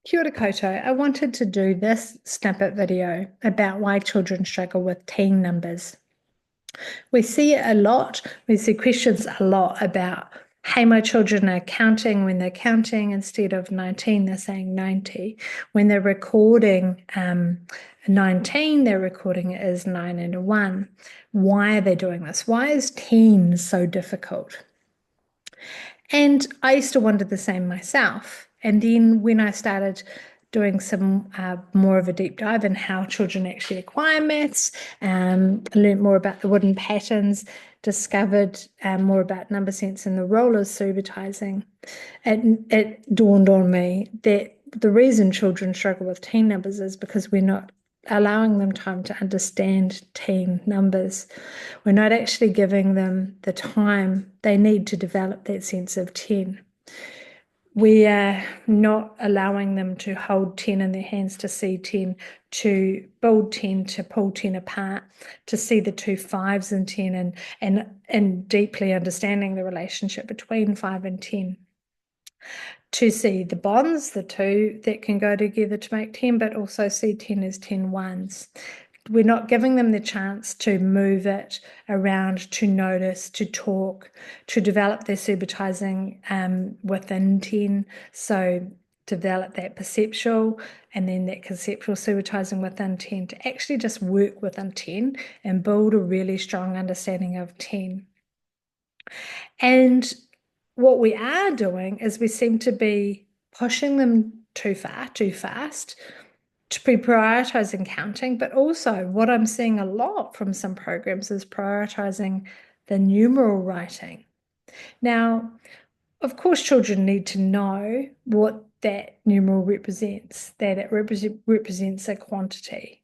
Kia ora koutou. I wanted to do this snippet video about why children struggle with teen numbers. We see it a lot. We see questions a lot about, hey, my children are counting when they're counting instead of 19, they're saying 90. When they're recording 19, they're recording it as 9 and a 1. Why are they doing this? Why is teen so difficult? And I used to wonder the same myself. And then when I started doing some more of a deep dive in how children actually acquire maths, learned more about the wooden patterns, discovered more about number sense and the role of supervising, it dawned on me that the reason children struggle with teen numbers is because we're not allowing them time to understand teen numbers. We're not actually giving them the time they need to develop that sense of 10. We are not allowing them to hold 10 in their hands, to see 10, to build 10, to pull 10 apart, to see the two fives in 10 and deeply understanding the relationship between 5 and 10. To see the bonds, the two that can go together to make 10, but also see 10 as 10 ones. We're not giving them the chance to move it around, to notice, to talk, to develop their supervising within 10. So develop that perceptual and then that conceptual supervising within 10 to actually just work within 10 and build a really strong understanding of 10. And what we are doing is we seem to be pushing them too far, too fast, to be prioritizing counting, but also what I'm seeing a lot from some programs is prioritizing the numeral writing. Now, of course, children need to know what that numeral represents, that it represents a quantity.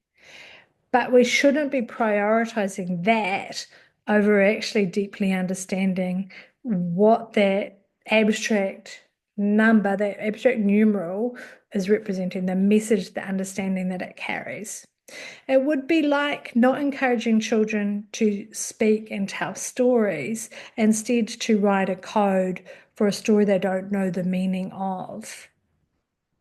But we shouldn't be prioritizing that over actually deeply understanding what that abstract number, that abstract numeral is representing, the message, the understanding that it carries. It would be like not encouraging children to speak and tell stories, instead to write a code for a story they don't know the meaning of.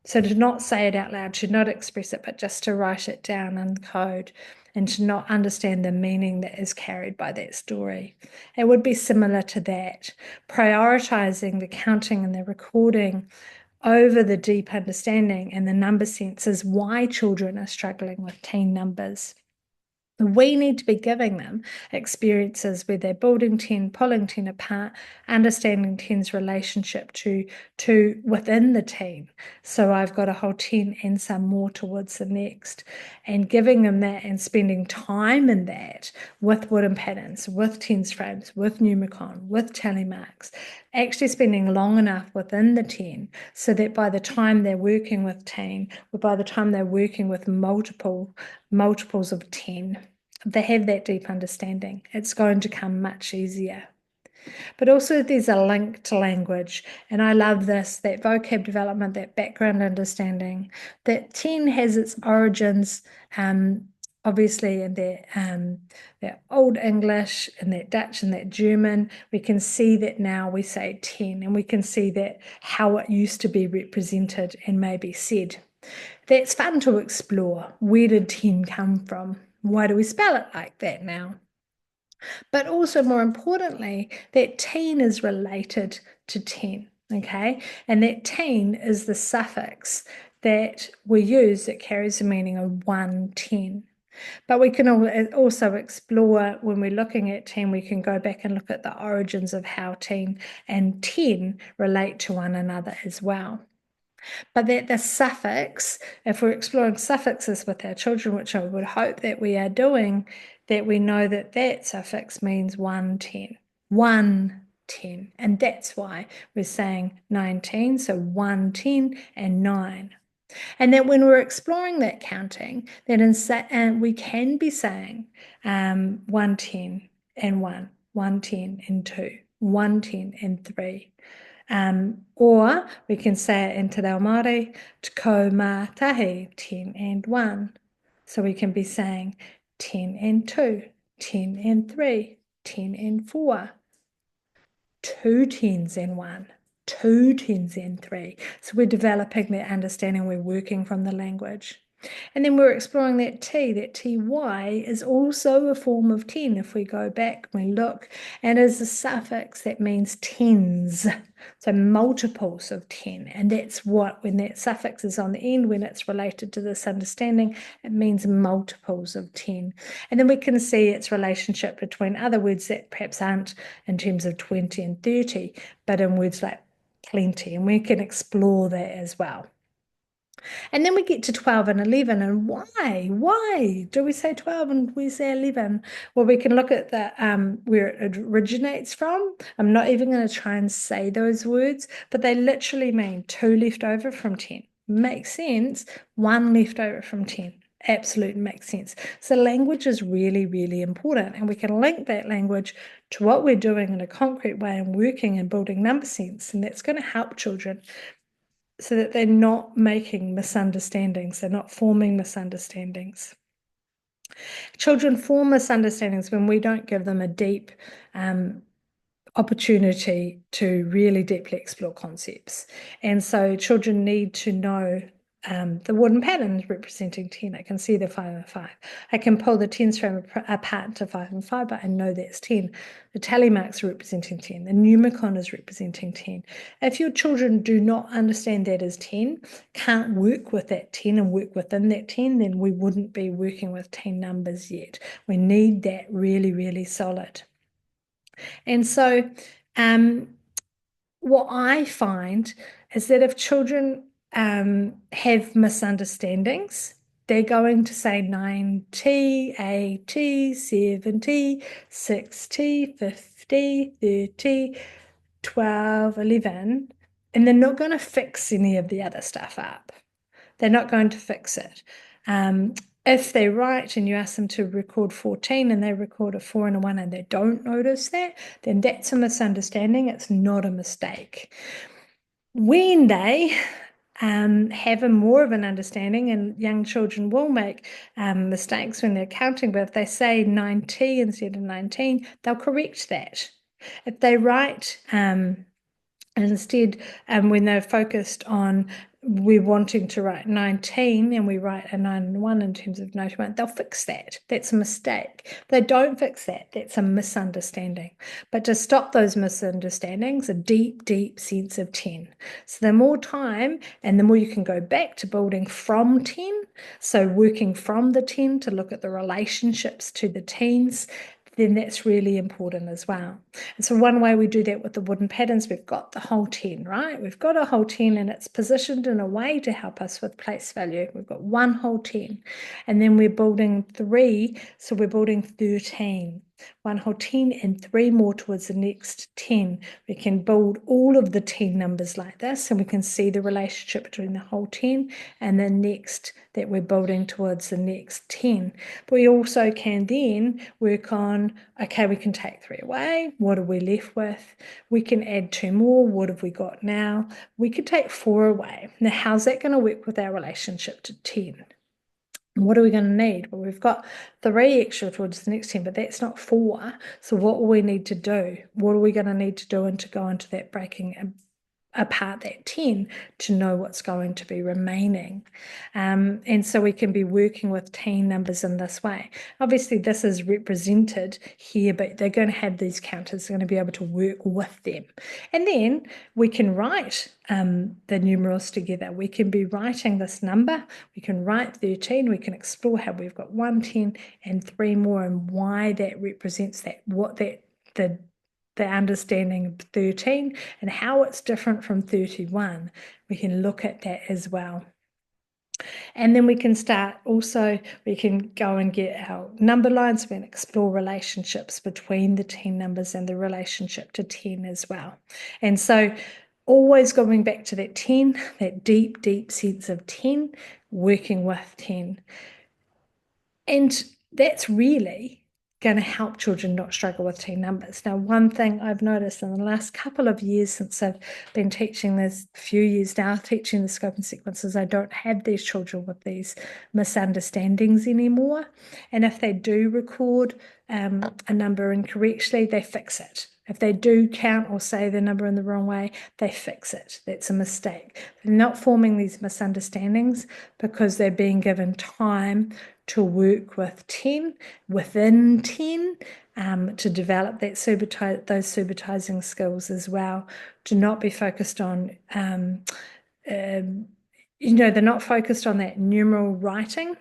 So to not say it out loud, to not express it, but just to write it down in code and to not understand the meaning that is carried by that story. It would be similar to that, prioritizing the counting and the recording over the deep understanding and the number sense is why children are struggling with teen numbers. We need to be giving them experiences where they're building 10, pulling 10 apart, understanding 10's relationship to within the teen. So I've got a whole 10 and some more towards the next, and giving them that and spending time in that with wooden patterns, with tens frames, with Numicon, with tally marks, actually spending long enough within the 10 so that by the time they're working with 10, or by the time they're working with multiples of 10, they have that deep understanding. It's going to come much easier. But also there's a link to language, and I love this, that vocab development, that background understanding, that 10 has its origins, obviously in that Old English and that Dutch and that German. We can see that now we say 10, and we can see that how it used to be represented and maybe said. That's fun to explore. Where did 10 come from? Why do we spell it like that now? But also, more importantly, that teen is related to 10, okay? And that teen is the suffix that we use that carries the meaning of 110. But we can also explore, when we're looking at 10, we can go back and look at the origins of how 10 and 10 relate to one another as well. But that the suffix, if we're exploring suffixes with our children, which I would hope that we are doing, that we know that that suffix means 110, 110. And that's why we're saying 19, so 110 and 9. And that when we're exploring that counting, that we can be saying 110 and 1, 110 and 2, 110 and 3. Or we can say it in Te Reo Māori, Te Ko Mā Tahi, 10 and 1. So we can be saying 10 and 2, 10 and 3, 10 and 4, two tens and 1. 2 10s and 3. So we're developing that understanding, we're working from the language. And then we're exploring that ty is also a form of 10. If we go back, we look, and is a suffix that means tens, so multiples of 10. And that's what, when that suffix is on the end, when it's related to this understanding, it means multiples of 10. And then we can see its relationship between other words that perhaps aren't in terms of 20 and 30, but in words like plenty. And we can explore that as well. And then we get to 12 and 11, and why? Why do we say 12 and we say 11? Well, we can look at the where it originates from. I'm not even going to try and say those words, but they literally mean 2 left over from 10. Makes sense. 1 left over from 10. Absolutely makes sense. So language is really, really important, and we can link that language to what we're doing in a concrete way and working and building number sense, and that's going to help children so that they're not making misunderstandings, they're not forming misunderstandings. Children form misunderstandings when we don't give them a deep opportunity to really deeply explore concepts. And so children need to know the wooden pattern representing 10. I can see the 5 and 5. I can pull the 10s from apart to 5 and 5, but I know that's 10. The tally marks are representing 10. The numicon is representing 10. If your children do not understand that as 10, can't work with that 10 and work within that 10, then we wouldn't be working with 10 numbers yet. We need that really, really solid. And so what I find is that if children have misunderstandings, they're going to say 9T, 8T, 7T, 6T, 50, 30, 12, 11, and they're not going to fix any of the other stuff up. They're not going to fix it. If they write and you ask them to record 14 and they record a 4 and a 1 and they don't notice that, then that's a misunderstanding. It's not a mistake. When they have a more of an understanding, and young children will make mistakes when they're counting, but if they say 9T instead of 19, they'll correct that. If they write instead, when they're focused on we're wanting to write 19 and we write a 9 and 1 in terms of 91, they'll fix that. That's a mistake. If they don't fix that, that's a misunderstanding. But to stop those misunderstandings, a deep, deep sense of 10. So the more time and the more you can go back to building from 10, so working from the 10 to look at the relationships to the teens, then that's really important as well. And so one way we do that with the wooden patterns, we've got the whole 10, right? We've got a whole 10 and it's positioned in a way to help us with place value. We've got one whole 10 and then we're building 3, so we're building 13. One whole 10 and 3 more towards the next 10. We can build all of the 10 numbers like this and we can see the relationship between the whole 10 and the next that we're building towards the next 10. But we also can then work on, okay, we can take 3 away. What are we left with? We can add 2 more. What have we got now? We could take 4 away. Now, how's that going to work with our relationship to 10? What are we going to need? Well, we've got 3 extra towards the next 10, but that's not 4. So what will we need to do? What are we going to need to do and to go into that breaking apart that 10 to know what's going to be remaining. And so we can be working with 10 numbers in this way. Obviously, this is represented here, but they're going to have these counters. They're going to be able to work with them. And then we can write the numerals together. We can be writing this number. We can write 13. We can explore how we've got 1, 10, and 3 more and why that represents that, what that, the understanding of 13 and how it's different from 31. We can look at that as well. And then we can start also, we can go and get our number lines. We can explore relationships between the 10 numbers and the relationship to 10 as well. And so always going back to that 10, that deep, deep sense of 10, working with 10. And that's really going to help children not struggle with 10 numbers. Now, one thing I've noticed in the last couple of years since I've been teaching this, few years now, teaching the scope and sequences, I don't have these children with these misunderstandings anymore. And if they do record a number incorrectly, they fix it. If they do count or say the number in the wrong way, they fix it. That's a mistake. They're not forming these misunderstandings because they're being given time to work with 10, within 10, to develop that those supervising skills as well, to not be focused on, they're not focused on that numeral writing.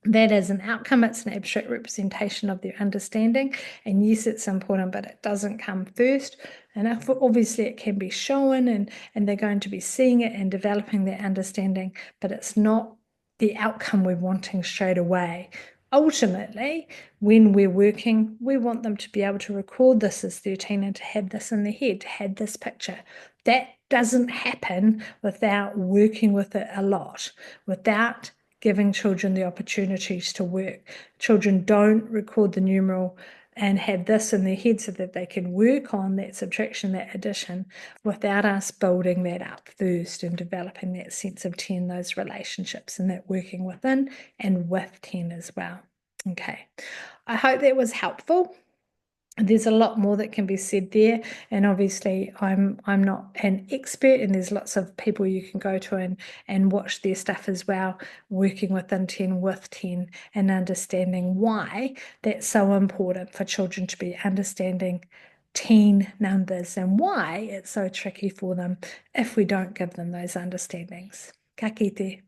That is an outcome, it's an abstract representation of their understanding. And yes, it's important, but it doesn't come first. And obviously it can be shown and they're going to be seeing it and developing their understanding, but it's not the outcome we're wanting straight away. Ultimately, when we're working, we want them to be able to record this as 13 and to have this in their head, to have this picture. That doesn't happen without working with it a lot, without giving children the opportunities to work. Children don't record the numeral and have this in their head so that they can work on that subtraction, that addition, without us building that up first and developing that sense of 10, those relationships and that working within and with 10 as well. Okay, I hope that was helpful. There's a lot more that can be said there, and obviously I'm not an expert, and there's lots of people you can go to and watch their stuff as well, working within 10 with 10 and understanding why that's so important for children to be understanding 10 numbers and why it's so tricky for them if we don't give them those understandings. Ka kite.